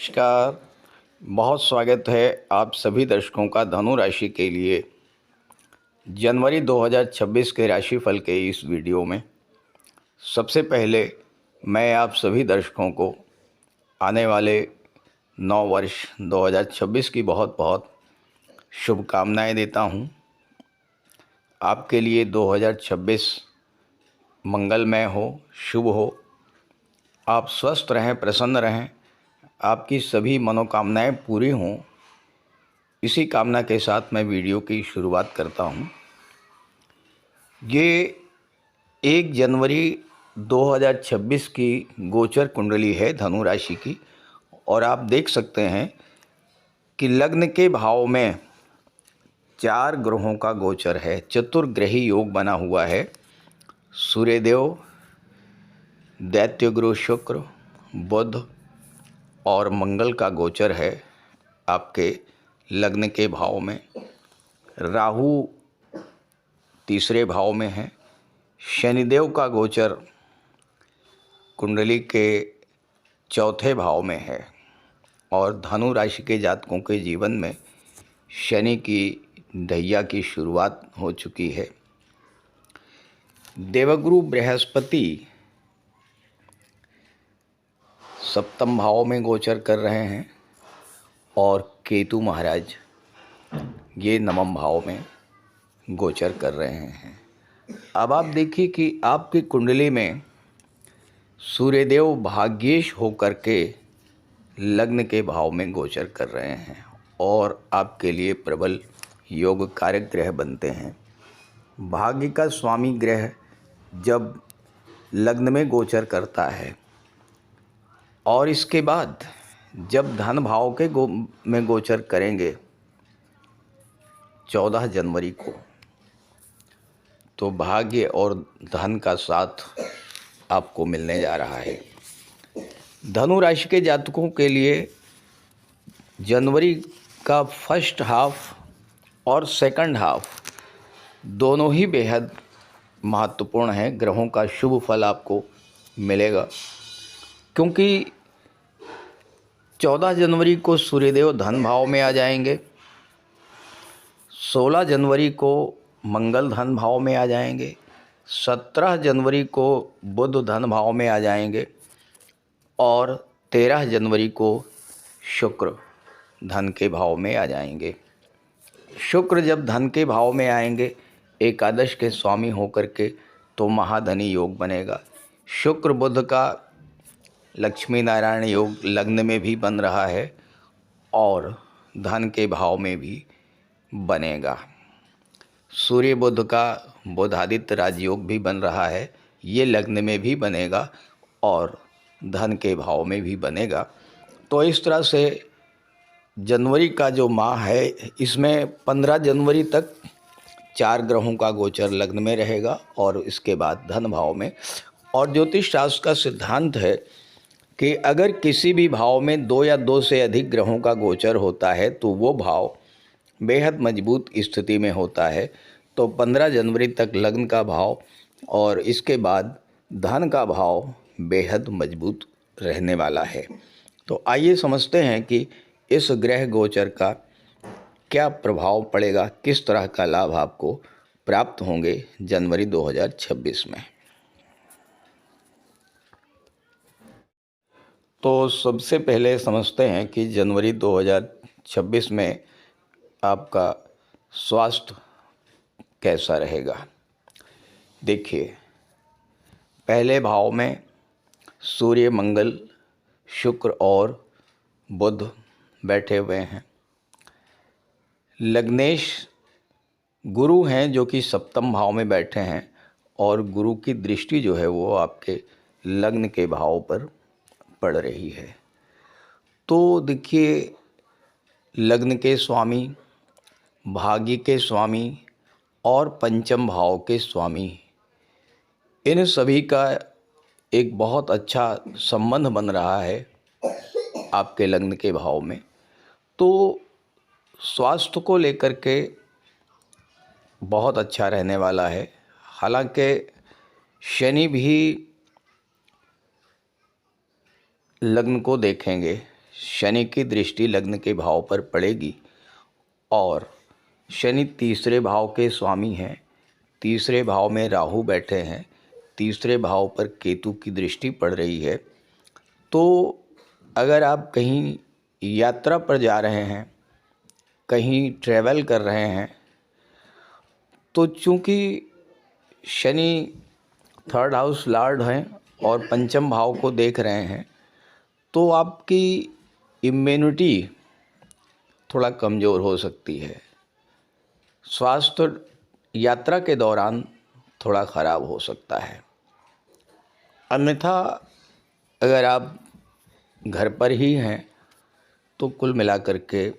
नमस्कार। बहुत स्वागत है आप सभी दर्शकों का धनु राशि के लिए जनवरी 2026 के राशिफल के इस वीडियो में। सबसे पहले मैं आप सभी दर्शकों को आने वाले नव वर्ष 2026 की बहुत बहुत शुभकामनाएं देता हूं। आपके लिए 2026 मंगलमय हो, शुभ हो। आप स्वस्थ रहें, प्रसन्न रहें, आपकी सभी मनोकामनाएं पूरी हों, इसी कामना के साथ मैं वीडियो की शुरुआत करता हूं। ये 1 जनवरी 2026 की गोचर कुंडली है धनु राशि की, और आप देख सकते हैं कि लग्न के भाव में 4 ग्रहों का गोचर है। चतुर्ग्रही योग बना हुआ है। सूर्यदेव, दैत्य गुरु शुक्र, बुध और मंगल का गोचर है आपके लग्न के भाव में। राहु तीसरे भाव में है। शनिदेव का गोचर कुंडली के चौथे भाव में है। और धनु राशि के जातकों के जीवन में शनि की ढैया की शुरुआत हो चुकी है। देवगुरु बृहस्पति सप्तम भाव में गोचर कर रहे हैं और केतु महाराज ये नवम भाव में गोचर कर रहे हैं। अब आप देखिए कि आपकी कुंडली में सूर्यदेव भाग्येश होकर के लग्न के भाव में गोचर कर रहे हैं और आपके लिए प्रबल योग कारक ग्रह बनते हैं। भाग्य का स्वामी ग्रह जब लग्न में गोचर करता है और इसके बाद जब धन भाव के में गोचर करेंगे 14 जनवरी को, तो भाग्य और धन का साथ आपको मिलने जा रहा है। धनु राशि के जातकों के लिए जनवरी का फर्स्ट हाफ और सेकंड हाफ दोनों ही बेहद महत्वपूर्ण है। ग्रहों का शुभ फल आपको मिलेगा, क्योंकि 14 जनवरी को सूर्यदेव धन भाव में आ जाएंगे, 16 जनवरी को मंगल धन भाव में आ जाएंगे, 17 जनवरी को बुध धन भाव में आ जाएंगे और 13 जनवरी को शुक्र धन के भाव में आ जाएंगे। शुक्र जब धन के भाव में आएंगे एकादश के स्वामी होकर के, तो महाधनी योग बनेगा। शुक्र बुध का लक्ष्मी नारायण योग लग्न में भी बन रहा है और धन के भाव में भी बनेगा। सूर्य बुध का बुधादित्य राजयोग भी बन रहा है, ये लग्न में भी बनेगा और धन के भाव में भी बनेगा। तो इस तरह से जनवरी का जो माह है, इसमें 15 जनवरी तक 4 ग्रहों का गोचर लग्न में रहेगा और इसके बाद धन भाव में। और ज्योतिष शास्त्र का सिद्धांत है कि अगर किसी भी भाव में 2 या 2 से अधिक ग्रहों का गोचर होता है तो वो भाव बेहद मजबूत स्थिति में होता है। तो 15 जनवरी तक लग्न का भाव और इसके बाद धन का भाव बेहद मजबूत रहने वाला है। तो आइए समझते हैं कि इस ग्रह गोचर का क्या प्रभाव पड़ेगा, किस तरह का लाभ आपको प्राप्त होंगे जनवरी 2026 में। तो सबसे पहले समझते हैं कि जनवरी 2026 में आपका स्वास्थ्य कैसा रहेगा। देखिए, पहले भाव में सूर्य, मंगल, शुक्र और बुध बैठे हुए हैं। लग्नेश गुरु हैं जो कि सप्तम भाव में बैठे हैं और गुरु की दृष्टि जो है वो आपके लग्न के भाव पर पड़ रही है। तो देखिए, लग्न के स्वामी, भाग्य के स्वामी और पंचम भाव के स्वामी, इन सभी का एक बहुत अच्छा संबंध बन रहा है आपके लग्न के भाव में। तो स्वास्थ्य को लेकर के बहुत अच्छा रहने वाला है। हालांकि शनि भी लग्न को देखेंगे, शनि की दृष्टि लग्न के भाव पर पड़ेगी और शनि तीसरे भाव के स्वामी हैं। तीसरे भाव में राहु बैठे हैं, तीसरे भाव पर केतु की दृष्टि पड़ रही है। तो अगर आप कहीं यात्रा पर जा रहे हैं, कहीं ट्रैवल कर रहे हैं, तो चूँकि शनि थर्ड हाउस लॉर्ड हैं और पंचम भाव को देख रहे हैं, तो आपकी इम्यूनिटी थोड़ा कमज़ोर हो सकती है। स्वास्थ्य यात्रा के दौरान थोड़ा ख़राब हो सकता है। अन्यथा अगर आप घर पर ही हैं तो कुल मिलाकर के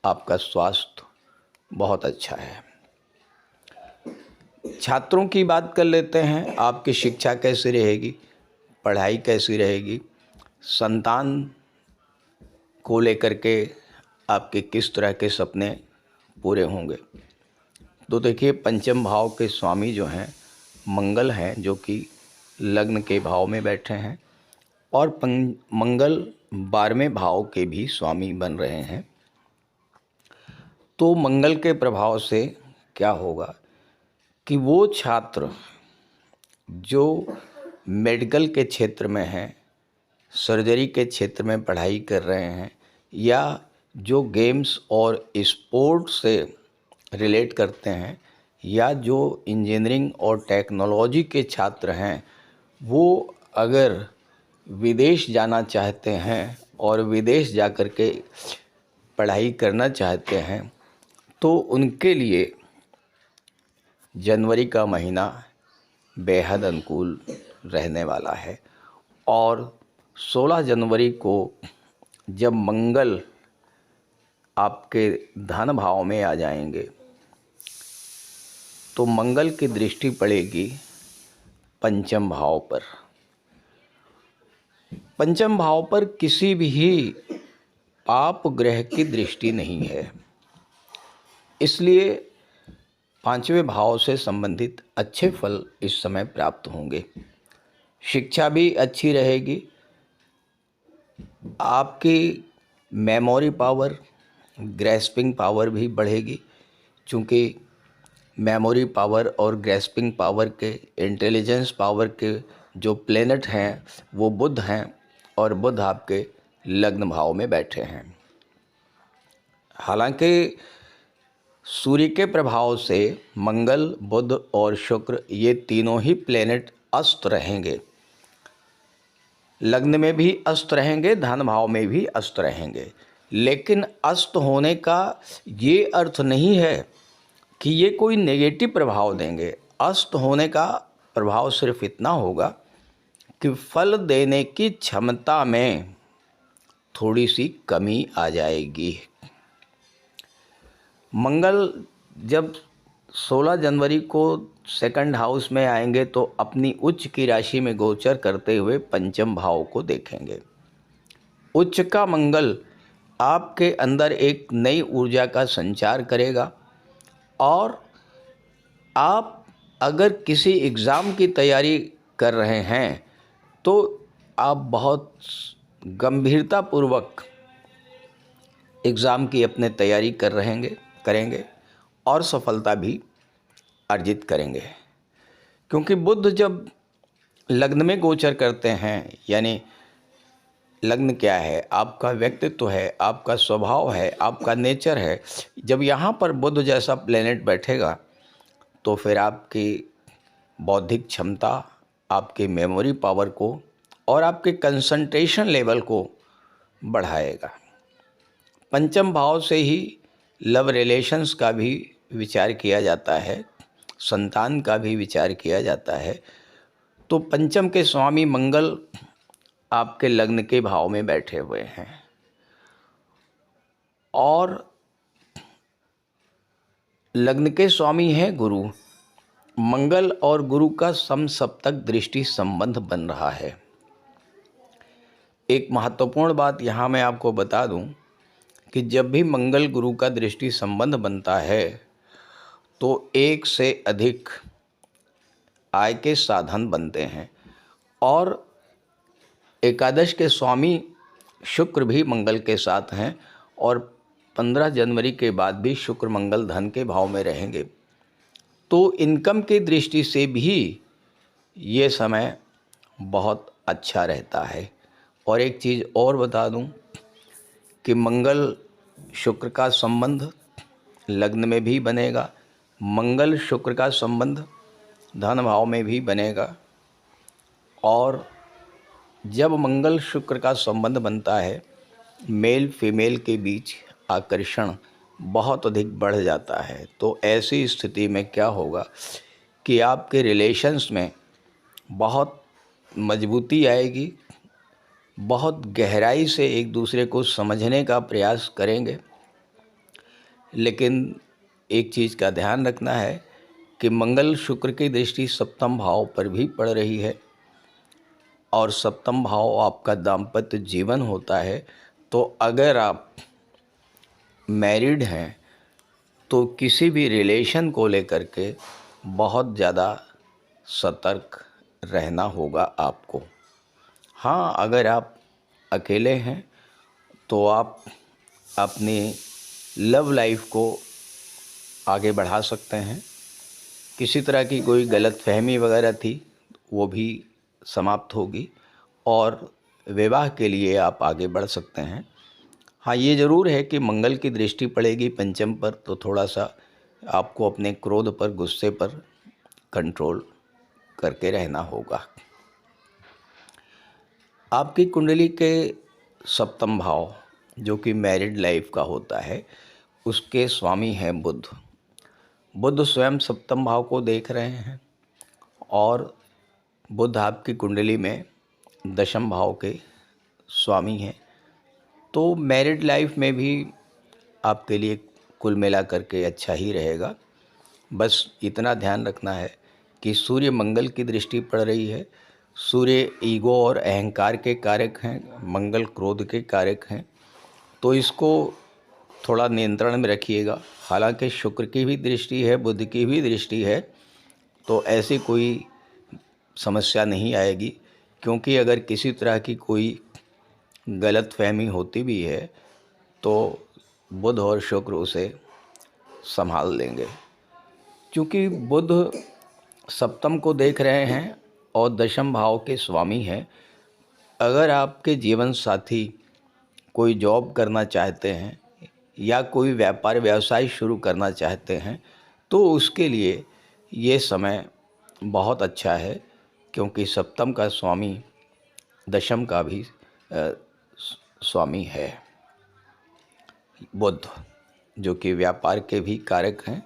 आपका स्वास्थ्य बहुत अच्छा है। छात्रों की बात कर लेते हैं। आपकी शिक्षा कैसी रहेगी, पढ़ाई कैसी रहेगी, संतान को लेकर के आपके किस तरह के सपने पूरे होंगे। तो देखिए, पंचम भाव के स्वामी जो हैं मंगल हैं, जो कि लग्न के भाव में बैठे हैं और मंगल 12वें भाव के भी स्वामी बन रहे हैं। तो मंगल के प्रभाव से क्या होगा कि वो छात्र जो मेडिकल के क्षेत्र में हैं, सर्जरी के क्षेत्र में पढ़ाई कर रहे हैं, या जो गेम्स और स्पोर्ट से रिलेट करते हैं, या जो इंजीनियरिंग और टेक्नोलॉजी के छात्र हैं, वो अगर विदेश जाना चाहते हैं और विदेश जाकर के पढ़ाई करना चाहते हैं, तो उनके लिए जनवरी का महीना बेहद अनुकूल रहने वाला है। और 16 जनवरी को जब मंगल आपके धन भाव में आ जाएंगे, तो मंगल की दृष्टि पड़ेगी पंचम भाव पर। पंचम भाव पर किसी भी पाप ग्रह की दृष्टि नहीं है, इसलिए 5वें भाव से संबंधित अच्छे फल इस समय प्राप्त होंगे। शिक्षा भी अच्छी रहेगी, आपकी मेमोरी पावर, ग्रैस्पिंग पावर भी बढ़ेगी, चूँकि मेमोरी पावर और ग्रैस्पिंग पावर के, इंटेलिजेंस पावर के जो प्लेनेट हैं वो बुध हैं, और बुध आपके लग्न भाव में बैठे हैं। हालांकि सूर्य के प्रभाव से मंगल, बुध और शुक्र, ये तीनों ही प्लेनेट अस्त रहेंगे। लग्न में भी अस्त रहेंगे, धन भाव में भी अस्त रहेंगे, लेकिन अस्त होने का ये अर्थ नहीं है कि ये कोई नेगेटिव प्रभाव देंगे। अस्त होने का प्रभाव सिर्फ इतना होगा कि फल देने की क्षमता में थोड़ी सी कमी आ जाएगी। मंगल जब 16 जनवरी को सेकंड हाउस में आएंगे तो अपनी उच्च की राशि में गोचर करते हुए पंचम भाव को देखेंगे। उच्च का मंगल आपके अंदर एक नई ऊर्जा का संचार करेगा, और आप अगर किसी एग्ज़ाम की तैयारी कर रहे हैं तो आप बहुत गंभीरतापूर्वक एग्ज़ाम की अपने तैयारी करेंगे और सफलता भी अर्जित करेंगे। क्योंकि बुध जब लग्न में गोचर करते हैं, यानी लग्न क्या है, आपका व्यक्तित्व है, आपका स्वभाव है, आपका नेचर है। जब यहाँ पर बुध जैसा प्लेनेट बैठेगा तो फिर आपकी बौद्धिक क्षमता, आपके मेमोरी पावर को और आपके कंसंट्रेशन लेवल को बढ़ाएगा। पंचम भाव से ही लव रिलेशंस का भी विचार किया जाता है, संतान का भी विचार किया जाता है। तो पंचम के स्वामी मंगल आपके लग्न के भाव में बैठे हुए हैं, और लग्न के स्वामी हैं गुरु। मंगल और गुरु का समसप्तक दृष्टि संबंध बन रहा है। एक महत्वपूर्ण बात यहाँ मैं आपको बता दूं कि जब भी मंगल गुरु का दृष्टि संबंध बनता है तो एक से अधिक आय के साधन बनते हैं, और एकादश के स्वामी शुक्र भी मंगल के साथ हैं और 15 जनवरी के बाद भी शुक्र मंगल धन के भाव में रहेंगे। तो इनकम की दृष्टि से भी ये समय बहुत अच्छा रहता है। और एक चीज़ और बता दूं कि मंगल शुक्र का संबंध लग्न में भी बनेगा, मंगल शुक्र का संबंध धन भाव में भी बनेगा। और जब मंगल शुक्र का संबंध बनता है, मेल फीमेल के बीच आकर्षण बहुत अधिक बढ़ जाता है। तो ऐसी स्थिति में क्या होगा कि आपके रिलेशंस में बहुत मजबूती आएगी, बहुत गहराई से एक दूसरे को समझने का प्रयास करेंगे। लेकिन एक चीज़ का ध्यान रखना है कि मंगल शुक्र की दृष्टि सप्तम भाव पर भी पड़ रही है और सप्तम भाव आपका दाम्पत्य जीवन होता है। तो अगर आप मैरिड हैं तो किसी भी रिलेशन को लेकर के बहुत ज़्यादा सतर्क रहना होगा आपको। हाँ, अगर आप अकेले हैं तो आप अपनी लव लाइफ को आगे बढ़ा सकते हैं। किसी तरह की कोई गलतफहमी वगैरह थी वो भी समाप्त होगी और विवाह के लिए आप आगे बढ़ सकते हैं। हाँ, ये ज़रूर है कि मंगल की दृष्टि पड़ेगी पंचम पर, तो थोड़ा सा आपको अपने क्रोध पर, गुस्से पर कंट्रोल करके रहना होगा। आपकी कुंडली के सप्तम भाव जो कि मैरिड लाइफ का होता है, उसके स्वामी हैं बुध। बुध स्वयं सप्तम भाव को देख रहे हैं और बुध आपकी कुंडली में दशम भाव के स्वामी हैं। तो मैरिड लाइफ में भी आपके लिए कुल मिला करके अच्छा ही रहेगा। बस इतना ध्यान रखना है कि सूर्य मंगल की दृष्टि पड़ रही है। सूर्य ईगो और अहंकार के कारक हैं, मंगल क्रोध के कारक हैं, तो इसको थोड़ा नियंत्रण में रखिएगा। हालांकि शुक्र की भी दृष्टि है, बुध की भी दृष्टि है, तो ऐसी कोई समस्या नहीं आएगी। क्योंकि अगर किसी तरह की कोई गलतफहमी होती भी है तो बुध और शुक्र उसे संभाल लेंगे। क्योंकि बुध सप्तम को देख रहे हैं और दशम भाव के स्वामी हैं। अगर आपके जीवन साथी कोई जॉब करना चाहते हैं या कोई व्यापार व्यवसाय शुरू करना चाहते हैं तो उसके लिए ये समय बहुत अच्छा है, क्योंकि सप्तम का स्वामी दशम का भी स्वामी है बुध, जो कि व्यापार के भी कारक हैं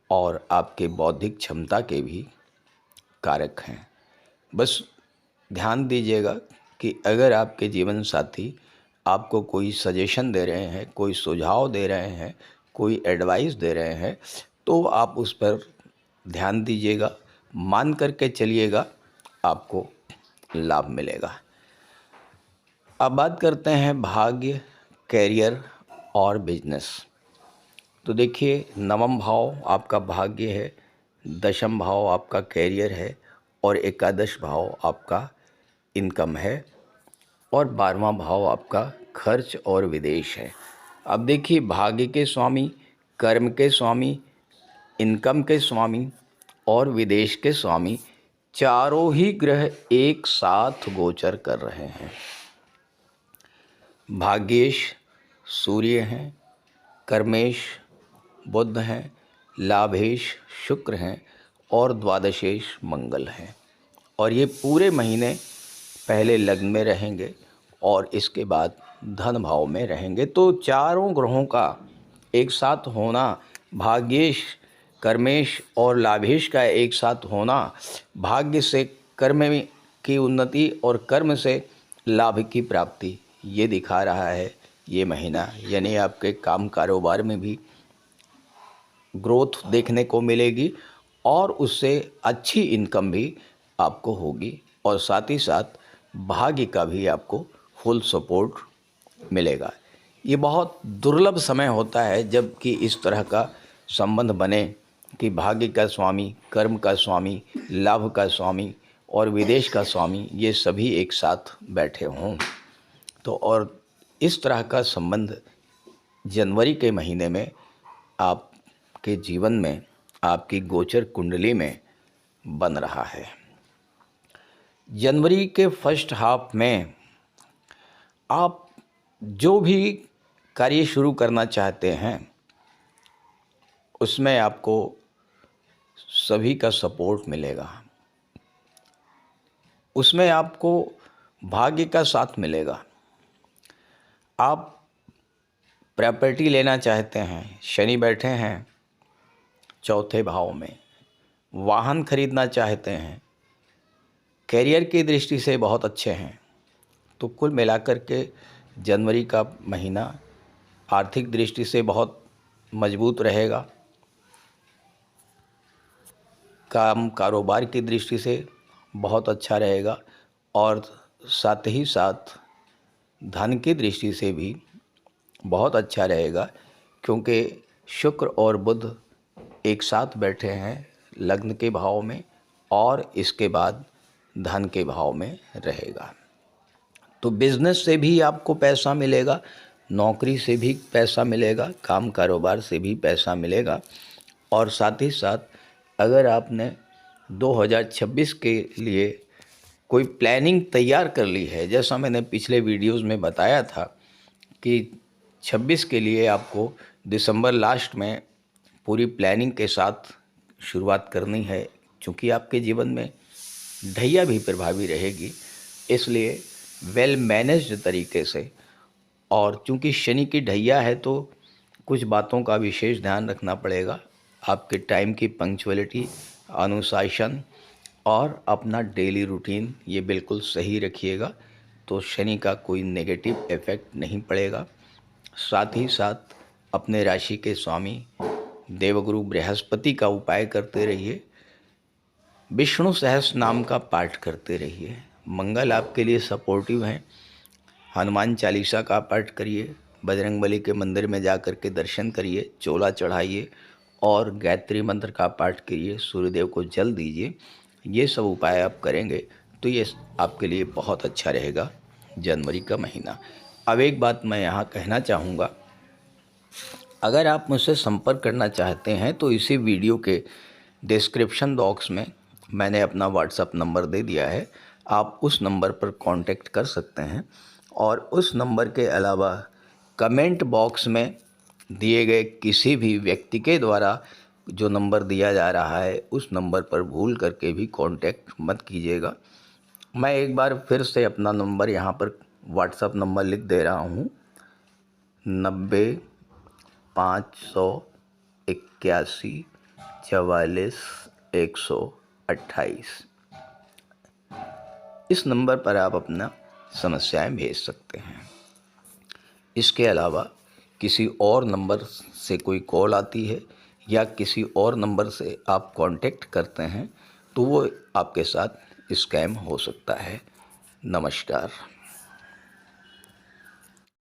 और आपके बौद्धिक क्षमता के भी कारक हैं। बस ध्यान दीजिएगा कि अगर आपके जीवन साथी आपको कोई सजेशन दे रहे हैं, कोई सुझाव दे रहे हैं, कोई एडवाइस दे रहे हैं, तो आप उस पर ध्यान दीजिएगा, मान करके चलिएगा, आपको लाभ मिलेगा। अब बात करते हैं भाग्य, कैरियर और बिजनेस। तो देखिए, नवम भाव आपका भाग्य है, दशम भाव आपका कैरियर है और एकादश भाव आपका इनकम है और 12वां भाव आपका खर्च और विदेश है। अब देखिए, भाग्य के स्वामी, कर्म के स्वामी, इनकम के स्वामी और विदेश के स्वामी चारों ही ग्रह एक साथ गोचर कर रहे हैं। भाग्येश सूर्य हैं, कर्मेश बुध हैं, लाभेश शुक्र हैं और द्वादशेश मंगल हैं। और ये पूरे महीने पहले लग्न में रहेंगे और इसके बाद धन भाव में रहेंगे। तो चारों ग्रहों का एक साथ होना, भाग्येश, कर्मेश और लाभेश का एक साथ होना, भाग्य से कर्म की उन्नति और कर्म से लाभ की प्राप्ति, ये दिखा रहा है ये महीना। यानी आपके काम कारोबार में भी ग्रोथ देखने को मिलेगी और उससे अच्छी इनकम भी आपको होगी और साथ ही साथ भाग्य का भी आपको फुल सपोर्ट मिलेगा। ये बहुत दुर्लभ समय होता है जब कि इस तरह का संबंध बने कि भाग्य का स्वामी, कर्म का स्वामी, लाभ का स्वामी और विदेश का स्वामी ये सभी एक साथ बैठे हों। तो और इस तरह का संबंध जनवरी के महीने में आपके जीवन में, आपकी गोचर कुंडली में बन रहा है। जनवरी के फर्स्ट हाफ में आप जो भी कार्य शुरू करना चाहते हैं उसमें आपको सभी का सपोर्ट मिलेगा, उसमें आपको भाग्य का साथ मिलेगा। आप प्रॉपर्टी लेना चाहते हैं, शनि बैठे हैं चौथे भाव में, वाहन खरीदना चाहते हैं, कैरियर की दृष्टि से बहुत अच्छे हैं। तो कुल मिलाकर के जनवरी का महीना आर्थिक दृष्टि से बहुत मजबूत रहेगा, काम कारोबार की दृष्टि से बहुत अच्छा रहेगा और साथ ही साथ धन की दृष्टि से भी बहुत अच्छा रहेगा, क्योंकि शुक्र और बुध एक साथ बैठे हैं लग्न के भाव में और इसके बाद धन के भाव में रहेगा। तो बिजनेस से भी आपको पैसा मिलेगा, नौकरी से भी पैसा मिलेगा, काम कारोबार से भी पैसा मिलेगा। और साथ ही साथ अगर आपने 2026 के लिए कोई प्लानिंग तैयार कर ली है, जैसा मैंने पिछले वीडियोस में बताया था कि 26 के लिए आपको दिसंबर लास्ट में पूरी प्लानिंग के साथ शुरुआत करनी है, क्योंकि आपके जीवन में ढैया भी प्रभावी रहेगी, इसलिए वेल मैनेज्ड तरीके से। और चूंकि शनि की ढैया है तो कुछ बातों का विशेष ध्यान रखना पड़ेगा, आपके टाइम की पंक्चुअलिटी, अनुशासन और अपना डेली रूटीन ये बिल्कुल सही रखिएगा, तो शनि का कोई नेगेटिव इफेक्ट नहीं पड़ेगा। साथ ही साथ अपने राशि के स्वामी देवगुरु बृहस्पति का उपाय करते रहिए, विष्णु सहस्त्र नाम का पाठ करते रहिए, मंगल आपके लिए सपोर्टिव हैं। हनुमान चालीसा का पाठ करिए, बजरंगबली के मंदिर में जा कर के दर्शन करिए, चोला चढ़ाइए और गायत्री मंत्र का पाठ करिए, सूर्यदेव को जल दीजिए। ये सब उपाय आप करेंगे तो ये आपके लिए बहुत अच्छा रहेगा जनवरी का महीना। अब एक बात मैं यहाँ कहना चाहूँगा, अगर आप मुझसे संपर्क करना चाहते हैं तो इसी वीडियो के डिस्क्रिप्शन बॉक्स में मैंने अपना व्हाट्सएप नंबर दे दिया है, आप उस नंबर पर कांटेक्ट कर सकते हैं। और उस नंबर के अलावा कमेंट बॉक्स में दिए गए किसी भी व्यक्ति के द्वारा जो नंबर दिया जा रहा है उस नंबर पर भूल करके भी कांटेक्ट मत कीजिएगा। मैं एक बार फिर से अपना नंबर यहाँ पर व्हाट्सएप नंबर लिख दे रहा हूँ, 90-581-44-128। इस नंबर पर आप अपना समस्याएं भेज सकते हैं। इसके अलावा किसी और नंबर से कोई कॉल आती है या किसी और नंबर से आप कांटेक्ट करते हैं तो वो आपके साथ स्कैम हो सकता है। नमस्कार।